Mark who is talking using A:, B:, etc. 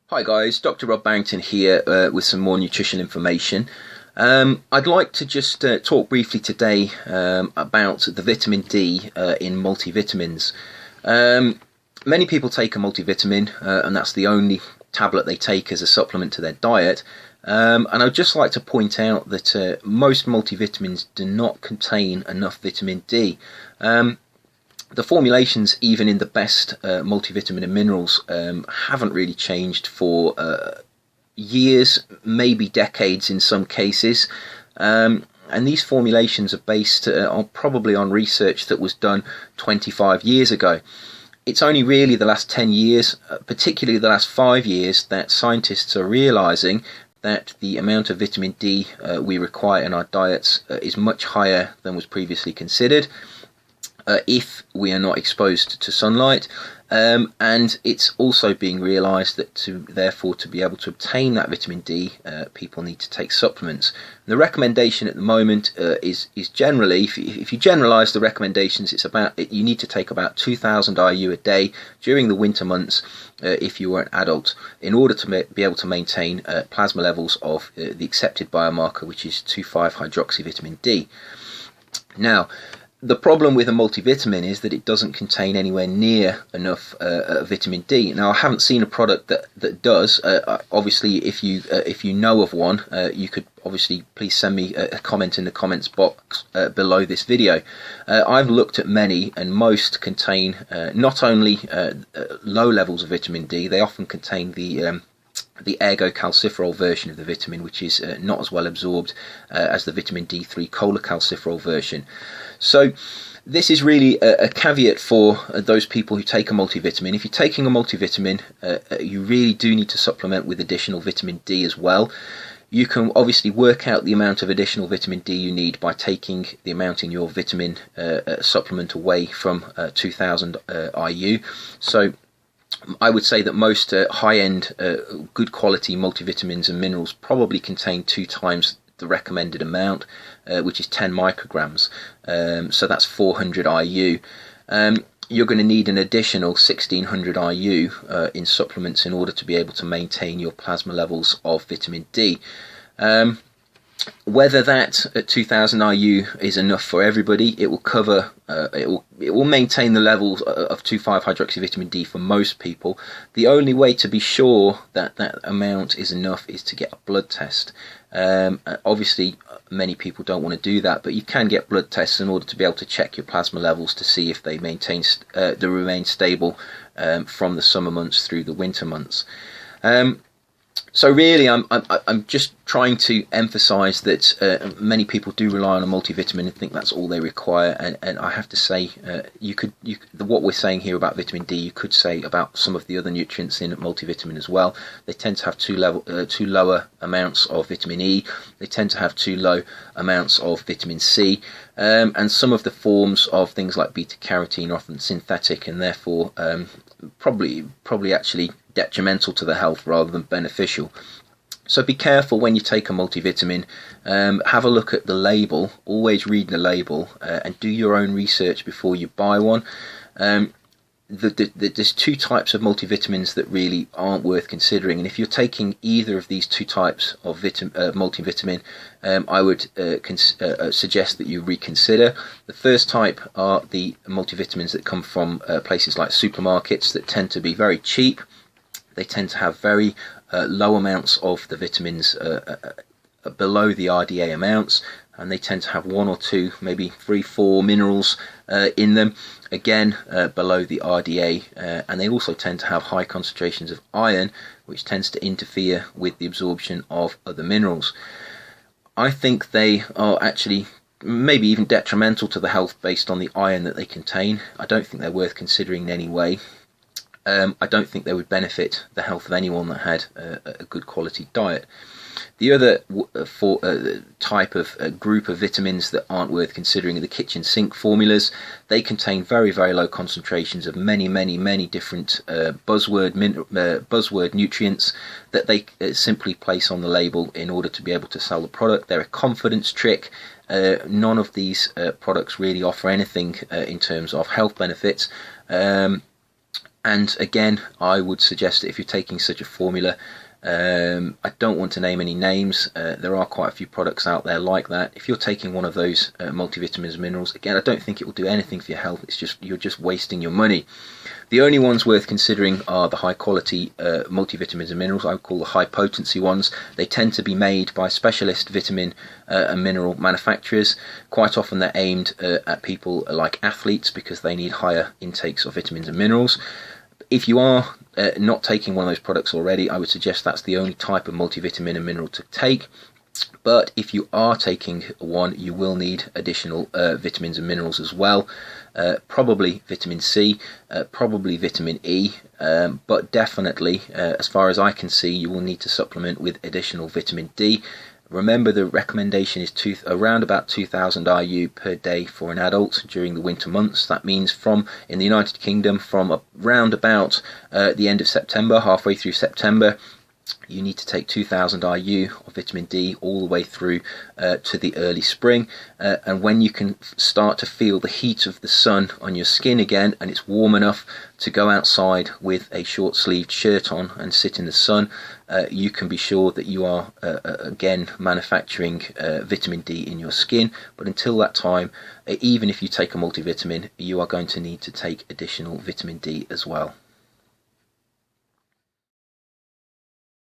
A: Hi guys, Dr. Rob Barrington here with some more nutrition information. I'd like to just talk briefly today about the vitamin D in multivitamins. Many people take a multivitamin and that's the only tablet they take as a supplement to their diet. And I'd just like to point out that most multivitamins do not contain enough vitamin D. The formulations, even in the best multivitamin and minerals, haven't really changed for years, maybe decades in some cases. And these formulations are based probably on research that was done 25 years ago. It's only really the last 10 years, particularly the last 5 years, that scientists are realizing that the amount of vitamin D we require in our diets is much higher than was previously considered. If we are not exposed to sunlight, and it's also being realized that therefore to be able to obtain that vitamin D, people need to take supplements. The recommendation at the moment is generally, if you generalize the recommendations, you need to take about 2,000 IU a day during the winter months if you are an adult, in order to be able to maintain plasma levels of the accepted biomarker, which is 2,5-hydroxyvitamin D. Now, the problem with a multivitamin is that it doesn't contain anywhere near enough vitamin D. Now, I haven't seen a product that does. Obviously, if you know of one, you could obviously please send me a comment in the comments box below this video. I've looked at many, and most contain not only low levels of vitamin D, they often contain the ergocalciferol version of the vitamin, which is not as well absorbed as the vitamin D3 cholecalciferol version. So this is really a caveat for those people who take a multivitamin. If you're taking a multivitamin, you really do need to supplement with additional vitamin D as well. You can obviously work out the amount of additional vitamin D you need by taking the amount in your vitamin supplement away from 2,000 IU. So I would say that most high-end, good quality multivitamins and minerals probably contain 2 times the recommended amount, which is 10 micrograms. So that's 400 IU. You're going to need an additional 1,600 IU in supplements in order to be able to maintain your plasma levels of vitamin D. Whether that at 2,000 IU is enough for everybody, it will cover, it will maintain the levels of 2,5-hydroxyvitamin D for most people. The only way to be sure that that amount is enough is to get a blood test. Obviously, many people don't want to do that, but you can get blood tests in order to be able to check your plasma levels to see if they remain stable from the summer months through the winter months. So really, I'm just trying to emphasize that many people do rely on a multivitamin and think that's all they require, and I have to say, what we're saying here about vitamin D, you could say about some of the other nutrients in multivitamin as well. They tend to have too lower amounts of vitamin E. They tend to have too low amounts of vitamin C, and some of the forms of things like beta carotene are often synthetic, and therefore probably actually detrimental to the health rather than beneficial. So be careful when you take a multivitamin. Have a look at the label, always read the label, and do your own research before you buy one. There's 2 types of multivitamins that really aren't worth considering, and if you're taking either of these 2 types of multivitamin, I would suggest that you reconsider. The first type are the multivitamins that come from places like supermarkets that tend to be very cheap. They tend to have very low amounts of the vitamins below the RDA amounts, and they tend to have 1 or 2, maybe 3, 4 minerals in them, again below the RDA, and they also tend to have high concentrations of iron, which tends to interfere with the absorption of other minerals. I think they are actually maybe even detrimental to the health based on the iron that they contain. I don't think they're worth considering in any way. I don't think they would benefit the health of anyone that had a good quality diet. The other type of group of vitamins that aren't worth considering are the kitchen sink formulas. They contain very, very low concentrations of many different buzzword nutrients that they simply place on the label in order to be able to sell the product. They're a confidence trick. None of these products really offer anything in terms of health benefits. And again, I would suggest that if you're taking such a formula, I don't want to name any names. There are quite a few products out there like that. If you're taking one of those multivitamins and minerals, again, I don't think it will do anything for your health. It's just, you're just wasting your money. The only ones worth considering are the high quality multivitamins and minerals. I would call the high potency ones. They tend to be made by specialist vitamin and mineral manufacturers. Quite often they're aimed at people like athletes because they need higher intakes of vitamins and minerals. If you are not taking one of those products already, I would suggest that's the only type of multivitamin and mineral to take. But if you are taking one, you will need additional vitamins and minerals as well. Probably vitamin C, probably vitamin E, but definitely, as far as I can see, you will need to supplement with additional vitamin D. Remember, the recommendation is around about 2000 IU per day for an adult during the winter months. That means in the United Kingdom, from around about the end of September, halfway through September, you need to take 2000 IU of vitamin D all the way through to the early spring. And when you can start to feel the heat of the sun on your skin again, and it's warm enough to go outside with a short-sleeved shirt on and sit in the sun, you can be sure that you are again manufacturing vitamin D in your skin. But until that time, even if you take a multivitamin, you are going to need to take additional vitamin D as well.